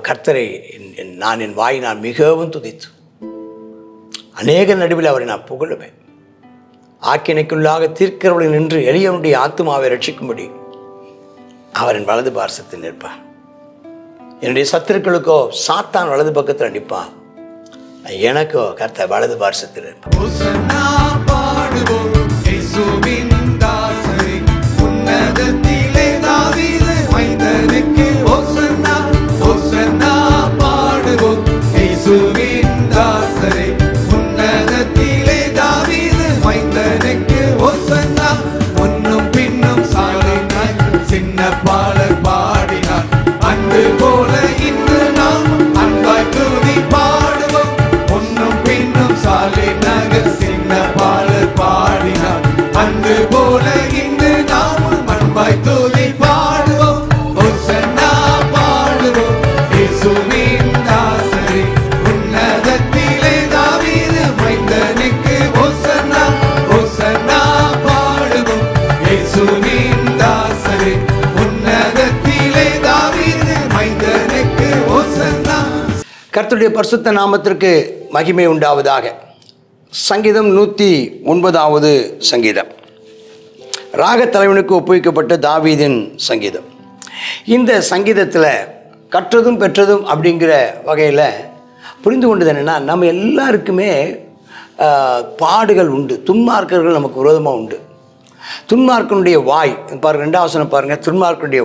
கர்த்தரை நான் என் வாயினால் மிகவும் துதித்து அநேக நடுவில் அவரை நான் புகழுவேன். ஆக்கினைக்குள்ளாக தீர்க்கிறவளை நின்று எளியவனுடைய ஆத்துமாவை ரட்சிக்கும்படி அவரின் வலது பார்சத்தில் நிற்பார். என்னுடைய சத்துருக்களுக்கோ சாத்தான் வலது பக்கத்தில் நிற்பான், எனக்கோ கர்த்தர் வலது பார்சத்தில் இருப்பார். கர்த்தருடைய பரிசுத்த நாமத்திற்கு மகிமை உண்டாவதாக. சங்கீதம் 109வது சங்கீதம், ராக தலைவனுக்கு ஒப்புவிக்கப்பட்ட தாவீதின் சங்கீதம். இந்த சங்கீதத்தில் கற்றதும் பெற்றதும் அப்படிங்கிற வகையில் புரிந்து கொண்டது என்னென்னா, நம்ம எல்லாருக்குமே பாடுகள் உண்டு, துன்மார்க்கர்கள் நமக்கு விரோதமாக உண்டு. துன்மார்க்கனுடைய வாய் பாருங்கள், 2வது வசனம் பாருங்கள், துன்மார்க்கனுடைய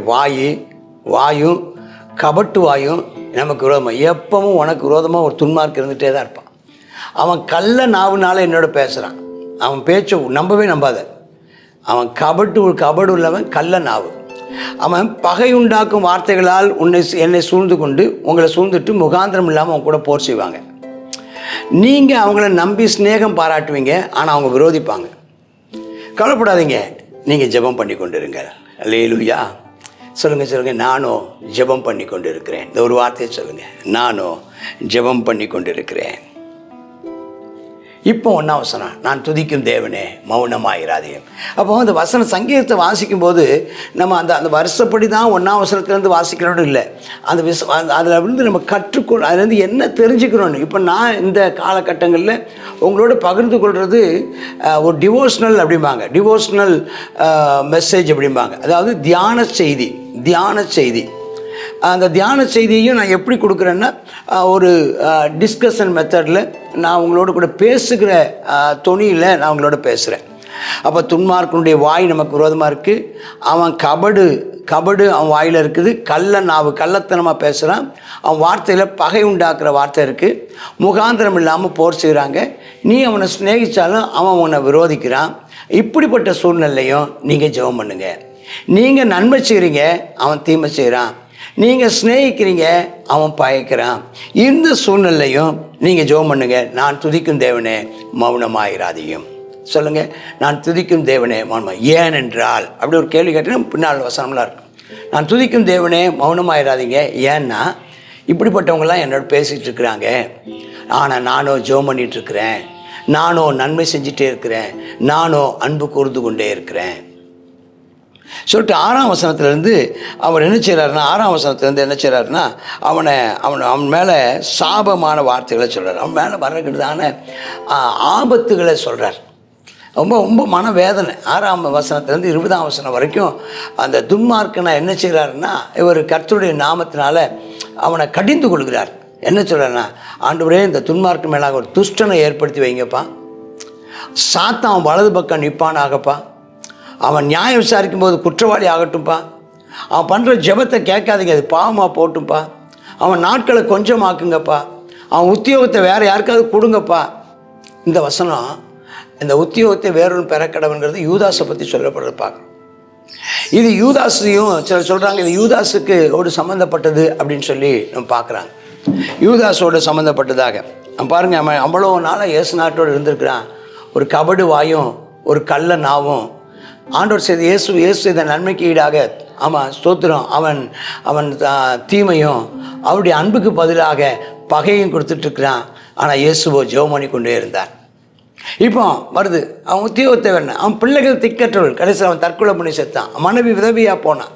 வாயும் கபட்டு வாயும் நமக்கு விரோதமாக, எப்பவும் உனக்கு விரோதமாக ஒரு துன்மார்க்கு இருந்துகிட்டே தான் இருப்பான். அவன் கள்ள நாவுனால என்னோட பேசுகிறான், அவன் பேச்சை நம்பவே நம்பாத. அவன் கபடு உள்ளவன், கள்ள நாவு. அவன் பகை உண்டாக்கும் வார்த்தைகளால் என்னை சூழ்ந்து கொண்டு உங்களை சூழ்ந்துட்டு முகாந்திரம் இல்லாமல் அவங்க கூட போர் செய்வாங்க. நீங்கள் அவங்கள நம்பி ஸ்நேகம் பாராட்டுவீங்க, ஆனால் அவங்க விரோதிப்பாங்க. கவலைப்படாதீங்க, நீங்கள் ஜெபம் பண்ணி கொண்டு இருங்க. அல்லேலூயா. சொல்லுங்கள், நானும் ஜெபம் பண்ணி கொண்டு இருக்கிறேன். இந்த ஒரு வார்த்தையை சொல்லுங்கள், நானும் ஜெபம் பண்ணி கொண்டு இருக்கிறேன். இப்போ 1ஆம் வசனம், நான் துதிக்கும் தேவனே மௌனமாயிராதேயும். அப்போ அந்த வசன சங்கீதத்தை வாசிக்கும் போது நம்ம அந்த வருஷப்படி தான் 1ஆம் வசனத்துலேருந்து வாசிக்கிறோன்னு இல்லை, அதில் வந்து நம்ம அதுலேருந்து என்ன தெரிஞ்சுக்கிறோன்னு. இப்போ நான் இந்த காலகட்டங்களில் உங்களோட பகிர்ந்து கொள்வது ஒரு டிவோஷனல் அப்படிம்பாங்க, டிவோஷனல் மெசேஜ் அப்படிம்பாங்க. அதாவது தியான செய்தி. அந்த தியான செய்தியையும் நான் எப்படி கொடுக்குறேன்னா, ஒரு டிஸ்கஷன் மெத்தடில் நான் உங்களோட கூட பேசுகிற தொனியில் நான் உங்களோட பேசுகிறேன். அப்போ துன்மார்க்கனுடைய வாய் நமக்கு விரோதமாக இருக்குது, அவன் கபடு அவன் வாயில் இருக்குது, கள்ளத்தனமாக பேசுகிறான், அவன் வார்த்தையில் பகை உண்டாக்குற வார்த்தை இருக்குது, முகாந்திரம் இல்லாமல் போர் செய்கிறாங்க. நீ அவனை சிநேகித்தாலும் அவன் உன்னை விரோதிக்கிறான். இப்படிப்பட்ட சூழ்நிலையும் நீங்கள் ஜெபம் பண்ணுங்க. நீங்கள் நன்மை செய்கிறீங்க, அவன் தீமை செய்கிறான். நீங்கள் சிநேகிக்கிறீங்க, அவன் பயக்கிறான். இந்த சூழ்நிலையும் நீங்கள் ஜெபம் பண்ணுங்க. நான் துதிக்கும் தேவனே மௌனமாயிராதேயும். சொல்லுங்கள், நான் துதிக்கும் தேவனே மௌனமாக. ஏனென்றால் அப்படி ஒரு கேள்வி கேட்டீங்கன்னா பின்னால் வசனம்லாம் இருக்கும். நான் துதிக்கும் தேவனே மௌனமாயிராதீங்க. ஏன்னா இப்படிப்பட்டவங்களாம் என்னோட பேசிகிட்டு இருக்கிறாங்க, ஆனால் நானும் ஜெபம் பண்ணிகிட்ருக்கிறேன், நானும் நன்மை செஞ்சிட்டே இருக்கிறேன், நானும் அன்பு கூர்ந்து கொண்டே இருக்கிறேன் சொல்லிட்டு 6ஆம் வசனத்துலேருந்து அவர் என்ன செய்கிறாருன்னா, 6ஆம் வசனத்துலேருந்து என்ன செய்கிறாருன்னா, அவன் மேலே சாபமான வார்த்தைகளை சொல்கிறார், அவன் மேலே வரக்கூடியதான ஆபத்துகளை சொல்கிறார். ரொம்ப மனவேதனை. 6ஆம் வசனத்துலேருந்து 20ஆம் வசனம் வரைக்கும் அந்த துன்மார்க்கனை என்ன செய்கிறாருன்னா, இவர் கர்த்தருடைய நாமத்தினால அவனை கடிந்து கொள்கிறார். என்ன சொல்கிறாருன்னா, ஆண்டவரே இந்த துன்மார்க்கு மேலாக ஒரு துஷ்டனை ஏற்படுத்தி வைங்கப்பா, சாத்தான் வலது பக்கம் நிற்பானாகப்பா, அவன் நியாயம் விசாரிக்கும் போது குற்றவாளி ஆகட்டும்ப்பா, அவன் பண்ணுற ஜெபத்தை கேட்காதீங்க, அது பாவமாக போட்டும்ப்பா, அவன் நாட்களை கொஞ்சமாக்குங்கப்பா, அவன் உத்தியோகத்தை வேறு யாருக்காவது கொடுங்கப்பா. இந்த வசனம் இந்த உத்தியோகத்தை வேறொரு பெறக்கடவுங்கிறது யூதாஸை பற்றி சொல்லப்படுறது பார்க்கணும். இது யூதாஸையும் சிலர் சொல்கிறாங்க, இது யூதாஸுக்கு ஒரு சம்மந்தப்பட்டது அப்படின்னு சொல்லி நம்ம பார்க்குறாங்க. யூதாஸோடு சம்மந்தப்பட்டதாக பாருங்கள். அவன் அவ்வளோ நாளாக இயேசு நாட்டோடு இருந்திருக்கிறான். ஒரு கபடு வாயும் ஒரு கள்ள நாவும் ஆண்டவர் செய்த இயேசு செய்த நன்மைக்கு ஈடாக ஆமாம் ஸ்தோத்திரம், அவன் தீமையும் அவருடைய அன்புக்கு பதிலாக பகையும் கொடுத்துட்ருக்கிறான். ஆனால் இயேசுவோ ஜெபம் பண்ணி கொண்டே இருந்தார். இப்போ வருது, அவன் உத்தியோகத்தை வேணும், அவன் பிள்ளைகள் திக்கற்றவர்கள், கடைசியில் அவன் தற்கொலை பண்ணி செத்தான், மனைவி விதவியாக போனான்,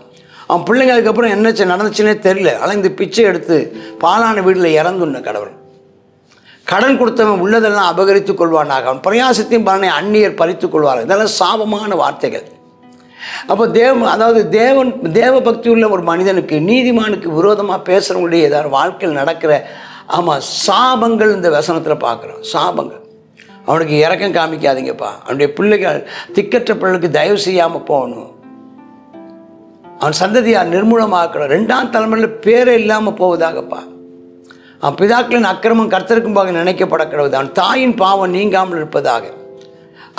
அவன் பிள்ளைங்க அதுக்கப்புறம் என்ன நடந்துச்சுன்னே தெரியல. ஆனால் இந்த பிச்சை எடுத்து பாலான வீட்டில் இறந்துண்ண கடவுள். கடன் கொடுத்தவன் உள்ளதெல்லாம் அபகரித்துக் கொள்வானாக, அவன் பிரயாசத்தையும் பலனை அந்நியர் பறித்துக் கொள்வார்கள். இதெல்லாம் சாபமான வார்த்தைகள். அப்போ அதாவது தேவ பக்தி உள்ள ஒரு மனிதனுக்கு, நீதிமானுக்கு விரோதமாக பேசுகிறவங்களுடைய ஏதாவது வாழ்க்கையில் நடக்கிற சாபங்கள் இந்த வசனத்தில் பார்க்குறோம். சாபங்கள். அவனுக்கு இரக்கம் காமிக்காதீங்கப்பா. அவனுடைய பிள்ளைகள் திக்கற்ற பிள்ளைகளுக்கு தயவு செய்யாமல் போகணும். அவன் சந்ததியார் நிர்மூலமாக்கணும். 2ஆம் தலைமுறையில் பேரே இல்லாமல் போவதாகப்பா. அவன் பிதாக்களின் அக்கிரமம் கர்த்தருக்கும்பாக நினைக்கப்பட கிடவுது. அவன் தாயின் பாவம் நீங்காமல் இருப்பதாக.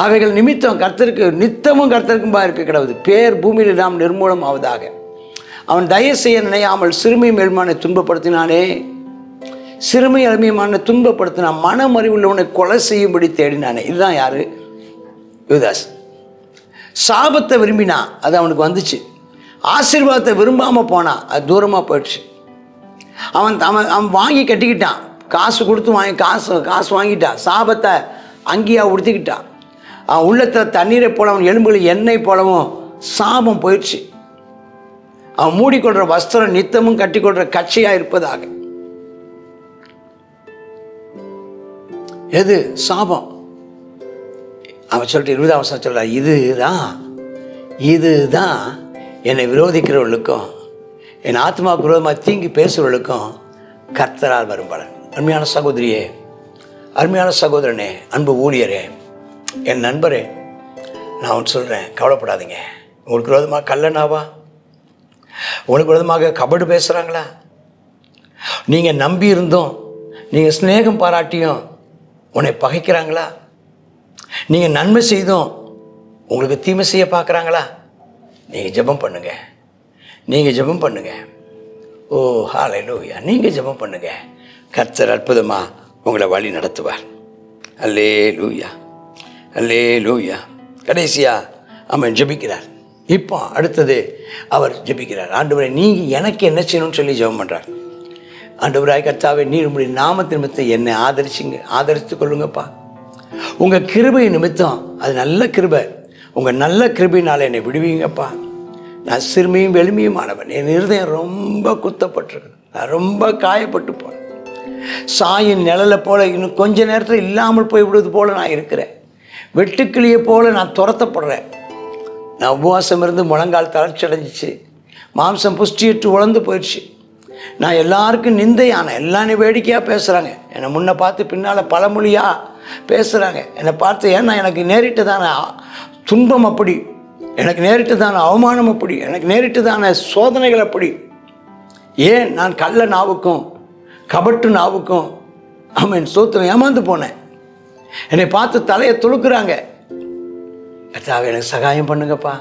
அவைகள் நிமித்தம் கர்த்தருக்கு நித்தமும் கர்த்தருக்கும்பாக இருக்க கிடவுது. பேர் பூமியில் இல்லாமல் நிர்மூலம் ஆவதாக. அவன் தயவு செய்ய நினையாமல் சிறுமியும் எளிமையான துன்பப்படுத்தினானே. சிறுமி எளிமையான துன்பப்படுத்தினான். மனமறிவுள்ளவனை கொலை செய்யும்படி தேடினானே. இதுதான் யாரு? யூதாஸ். சாபத்தை விரும்பினா அது அவனுக்கு வந்துச்சு. ஆசீர்வாதத்தை விரும்பாமல் போனான், அது தூரமாக போயிடுச்சு. அவன் அவன் அவன் வாங்கி கட்டிக்கிட்டான். காசு கொடுத்து காசு வாங்கிட்டான். சாபத்தை அங்கேயா உடுத்திக்கிட்டான். அவன் உள்ளத்தில் தண்ணீரை போலவும் எலும்புகளில் எண்ணெய் போலவும் சாபம் போயிடுச்சு. அவன் மூடிக்கொள்கிற வஸ்திரம் நித்தமும் கட்டிக்கொள்கிற கட்சியாக இருப்பதாக. எது? சாபம். அவன் சொல்லிட்டு 20ஆம் வசனம் சொல்ல, இதுதான் என்னை விரோதிக்கிறவர்களுக்கும் என் ஆத்மாவுக்கு விரோதமாக தீங்கி பேசுகிறவர்களுக்கும் கர்த்தரால் வரும் பலன். அருமையான சகோதரியே, அருமையான சகோதரனே, அன்பு ஊழியரே, என் நண்பரே, நான் ஒன்று சொல்கிறேன், கவலைப்படாதீங்க. உங்களுக்கு விரோதமாக கல்லனாவா? உங்களுக்கு விரோதமாக கபடு பேசுகிறாங்களா? நீங்கள் நம்பி இருந்தோம், நீங்கள் ஸ்நேகம் பாராட்டியும் உன்னை பகைக்கிறாங்களா? நீங்கள் நன்மை செய்தும் உங்களுக்கு தீமை செய்ய பார்க்குறாங்களா? நீங்கள் ஜெபம் பண்ணுங்க. நீங்கள் ஜெபம் பண்ணுங்க. ஓ ஹல்லேலூயா. நீங்கள் ஜெபம் பண்ணுங்க. கர்த்தர் அற்புதமாக உங்களை வழி நடத்துவார். அல்லேலூயா, அல்லேலூயா. கடைசியாக அவன் ஜெபிக்கிறார். இப்போ அடுத்தது அவர் ஜெபிக்கிறார். ஆண்டவரே, நீங்கள் எனக்கு என்ன செய்யணும்னு சொல்லி ஜெபம் பண்ணுறார். ஆண்டவராய் கர்த்தாவே, நீர் உங்களுடைய நாமத்தின் நிமித்தம் என்னை ஆதரித்து கொள்ளுங்கப்பா. உங்கள் கிருபை நிமித்தம், அது நல்ல கிருபை, உங்கள் நல்ல கிருபையினால் என்னை விடுவீங்கப்பா. நான் சிறுமியும் எளிமையுமானவன். என் இருதயம் ரொம்ப குத்தப்பட்டிருக்கு. நான் ரொம்ப காயப்பட்டு போனேன். சாயின் நிழலை போல இன்னும் கொஞ்ச நேரத்தில் இல்லாமல் போய் விடுவது போல் நான் இருக்கிறேன். வெட்டுக்கிளியை போல் நான் துரத்தப்படுறேன். நான் உபவாசம் இருந்து முழங்கால் தளர்ச்சி அடைஞ்சிச்சு. மாம்சம் புஷ்டியிட்டு உழந்து போயிடுச்சு. நான் எல்லாருக்கும் நிந்தையான, எல்லாரும் வேடிக்கையாக பேசுகிறாங்க. என்னை முன்னை பார்த்து பின்னால் பழமொழியாக பேசுகிறாங்க. என்னை பார்த்து ஏன்னா எனக்கு நேரிட்டதான துன்பம் அப்படி, எனக்கு நேரிட்டதான அவமானம் அப்படி, எனக்கு நேரிட்டதான சோதனைகள் அப்படி. ஏன் நான் கள்ள நாவுக்கும் கபட்டு நாவுக்கும் அவன் சோத்திரம் ஏமாந்து போனேன். என்னை பார்த்து தலையை துளுக்குறாங்க. கர்த்தாவே, எனக்கு சகாயம் பண்ணுங்கப்பா,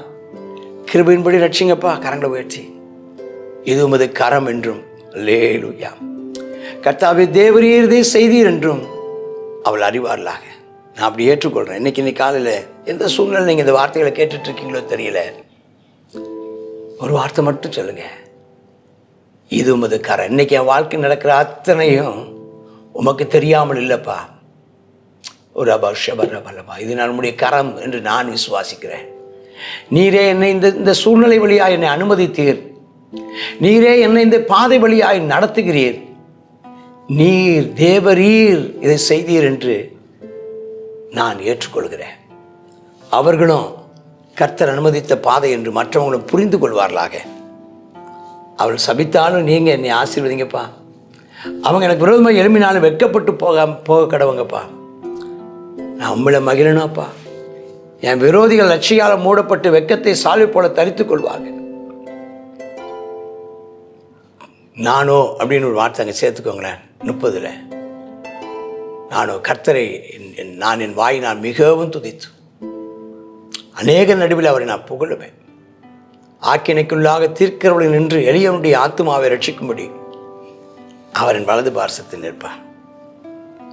கிருபையின்படி ரட்சிங்கப்பா. கரங்களை உயர்த்தி, இது உமது கரம் என்றும் அல்லேலூயா. கர்த்தாவே, தேவரீர் இதை செய்தீர் என்றும் அவள் அறிவார்களாக. நான் அப்படி ஏற்றுக்கொள்கிறேன். இன்னைக்கு காலையில் எந்த சூழ்நிலை நீங்கள் இந்த வார்த்தைகளை கேட்டுட்ருக்கீங்களோ தெரியல, ஒரு வார்த்தை மட்டும் சொல்லுங்கள், இது உமது கரம். இன்னைக்கு என் வாழ்க்கை நடக்கிற அத்தனையும் உமக்கு தெரியாமல் இல்லைப்பா. ஒரு அபர்ஷபரபலபா, இது நம்முடைய கரம் என்று நான் விசுவாசிக்கிறேன். நீரே என்னை இந்த சூழ்நிலை வழியாக என்னை அனுமதித்தீர். நீரே என்னை இந்த பாதை வழியாய் நடத்துகிறீர். நீர் தேவரீர் இதை செய்தீர் என்று நான் ஏற்றுக்கொள்கிறேன். அவர்களும் கர்த்தர் அனுமதித்த பாதை என்று மற்றவங்களும் புரிந்து கொள்வார்களாக. அவள் சபித்தாலும் நீங்கள் என்னை ஆசீர்வதிங்கப்பா. அவங்க எனக்கு விரோதமாக எழுப்பினாலும் வெட்கப்பட்டு போக கடவுங்கப்பா. நான் உங்களை மகிழணும்ப்பா. என் விரோதிகள் லட்சியால் மூடப்பட்டு வெட்கத்தை சால்வை போல தரித்துக் கொள்வாங்க. நானோ அப்படின்னு ஒரு வார்த்தை அங்கே சேர்த்துக்கோங்களேன். 30 நானோ கர்த்தரை நான் என் வாயினால் மிகவும் துதித்து அநேக நடுவில் அவரை நான் புகழுவேன். ஆக்கினைக்குள்ளாக தீர்க்கிறவளை நின்று எளியவனுடைய ஆத்துமாவை ரட்சிக்கும்படி அவரின் வலது பார்சத்தில் நிற்பார்.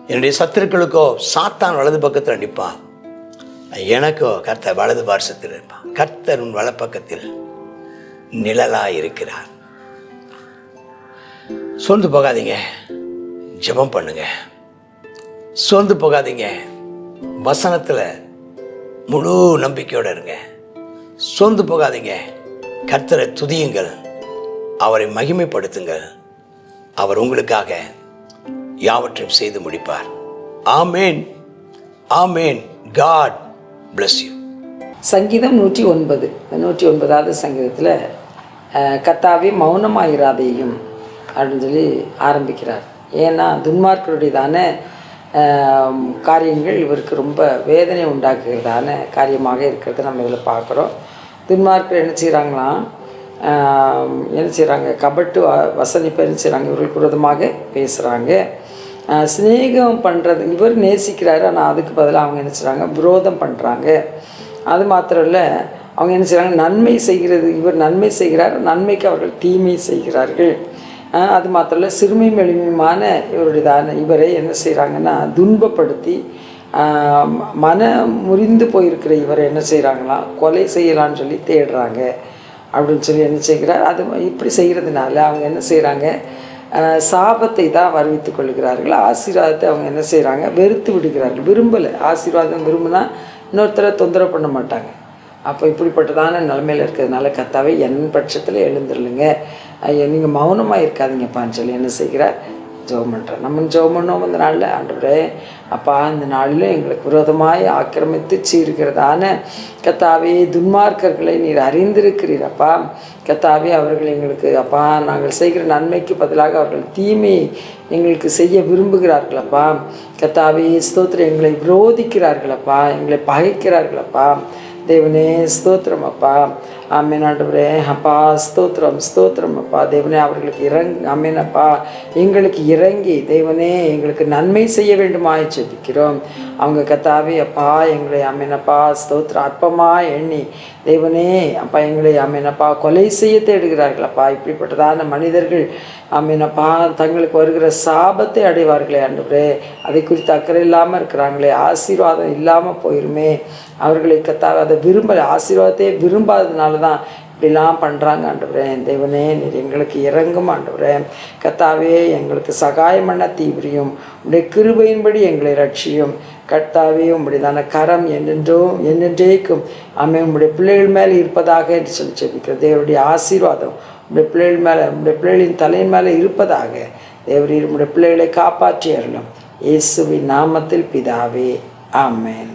என்னுடைய சத்துருக்களுக்கோ சாத்தான் வலது பக்கத்தில் நிற்பான், எனக்கோ கர்த்தர் வலது பார்சத்தில் இருப்பான். கர்த்தர் உன் வலப்பக்கத்தில் நிழலாய் இருக்கிறார். சோர்ந்து போகாதீங்க, ஜெபம் பண்ணுங்க. சோர்ந்து போகாதீங்க, வசனத்தில் முழு நம்பிக்கையோடு இருங்க. சோர்ந்து போகாதீங்க, கர்த்தரை துதியுங்கள், அவரை மகிமைப்படுத்துங்கள். அவர் உங்களுக்காக யாவற்றையும் செய்து முடிப்பார். ஆமேன், ஆமேன். God bless you. சங்கீதம் 109, 109வது சங்கீதத்தில் கர்த்தாவே மௌனமாயிராதேயும் அப்படின்னு சொல்லி ஆரம்பிக்கிறார். ஏன்னா துன்மார்க்கருடையதான காரியங்கள் இவருக்கு ரொம்ப வேதனை உண்டாக்குகிறதான காரியமாக இருக்கிறத நம்ம இதில் பார்க்குறோம். துன்மார்க்கர் என்ன செய்கிறாங்களாம், என்ன செய்கிறாங்க, கபட்டு வசனிப்பை என்ன செய்கிறாங்க, இவர்களுக்கு விரோதமாக பேசுகிறாங்க. சிநேகம் பண்ணுறது இவர் நேசிக்கிறாரு, ஆனால் அதுக்கு பதிலாக அவங்க என்ன செய்கிறாங்க, விரோதம் பண்ணுறாங்க. அது மாத்திரம் இல்லை, அவங்க என்ன செய்கிறாங்க, நன்மை செய்கிறது, இவர் நன்மை செய்கிறார், நன்மைக்கு அவர்கள் தீமை செய்கிறார்கள். அது மாத்திரம் இல்லை, சிறுமை எளிமையுமான இவரை என்ன செய்கிறாங்கன்னா துன்பப்படுத்தி முறிந்து போயிருக்கிற இவரை என்ன செய்கிறாங்களாம், கொலை செய்யலான்னு சொல்லி தேடுறாங்க அப்படின்னு சொல்லி என்ன செய்கிறார். அது இப்படி செய்கிறதுனால அவங்க என்ன செய்கிறாங்க, சாபத்தை தான் வருவித்து கொள்கிறார்கள். ஆசீர்வாதத்தை அவங்க என்ன செய்கிறாங்க, வெறுத்து விடுகிறார்கள். விரும்பலை, ஆசீர்வாதம் விரும்பினா இன்னொருத்தரை தொந்தரவு பண்ண மாட்டாங்க. அப்போ இப்படிப்பட்டதான நிலைமையில் இருக்கிறதுனால கர்த்தாவே என் பட்சத்தில் எழுந்துருளுங்க, நீங்கள் மௌனமாக இருக்காதீங்கப்பான்னு சொல்லி என்ன செய்கிறார், ஜெபம் பண்ணுறார். நம்ம ஜெபம் பண்ணோம் இந்த நாளில். ஆண்டவரே அப்பா, இந்த நாளில் எங்களுக்கு விரோதமாய் ஆக்கிரமித்து சீர்கிறதான கர்த்தாவே துன்மார்க்கர்களை நீர் அறிந்திருக்கிறீர் அப்பா. கர்த்தாவே அவர்கள் எங்களுக்கு அப்பா நாங்கள் செய்கிற நன்மைக்கு பதிலாக அவர்கள் தீமை எங்களுக்கு செய்ய விரும்புகிறார்களப்பா. கர்த்தாவே ஸ்தோத்திரம், எங்களை விரோதிக்கிறார்களப்பா, எங்களை பகைக்கிறார்களப்பா. தேவனே ஸ்தோத்திரம் அப்பா. ஆமேன் ஆண்டவரே அப்பா, ஸ்தோத்திரம் ஸ்தோத்திரம் அப்பா. தேவனே அவர்களுக்கு ஆமேனப்பா, எங்களுக்கு இறங்கி தேவனே எங்களுக்கு நன்மை செய்ய வேண்டுமாய் ஜெபிக்கிறோம். அவங்க கர்த்தாவே அப்பா எங்களை ஆமேனப்பா ஸ்தோத்திரம் அற்பமாக எண்ணி தேவனே அப்பா எங்களை ஆமேனப்பா கொலை செய்ய தேடுகிறார்களப்பா. இப்படிப்பட்டதான மனிதர்கள் ஆமேனப்பா தங்களுக்கு வருகிற சாபத்தை அடைவார்களே ஆண்டவரே, அதை குறித்து அக்கறை இல்லாமல் இருக்கிறாங்களே, ஆசீர்வாதம் இல்லாமல் போயிருமே. அவர்களை கர்த்தாவே அதை விரும்பலை, ஆசீர்வாதத்தையே விரும்பாததுனால தான் இப்படிலாம் பண்ணுறாங்க ஆண்டவரே. தேவனே நீர் எங்களுக்கு இறங்கும் ஆண்டவரே. கர்த்தாவே எங்களுக்கு சகாயம் பண்ண தீவிரியும், உடைய கிருபையின்படி எங்களை ரட்சியும். கர்த்தாவே உம்முடையதான கரம் என்றென்றேக்கும் உம்முடைய பிள்ளைகள் மேலே இருப்பதாக என்று சொல்லி ஜெபிக்கிறோம். தேவருடைய ஆசீர்வாதம் உம்முடைய பிள்ளைகள் மேலே, உம்முடைய பிள்ளைகளின் தலையின் மேலே இருப்பதாக. தேவரீர் உம்முடைய பிள்ளைகளை காப்பாற்றி அருளும். இயேசுவின் நாமத்தில் பிதாவே, ஆமென்.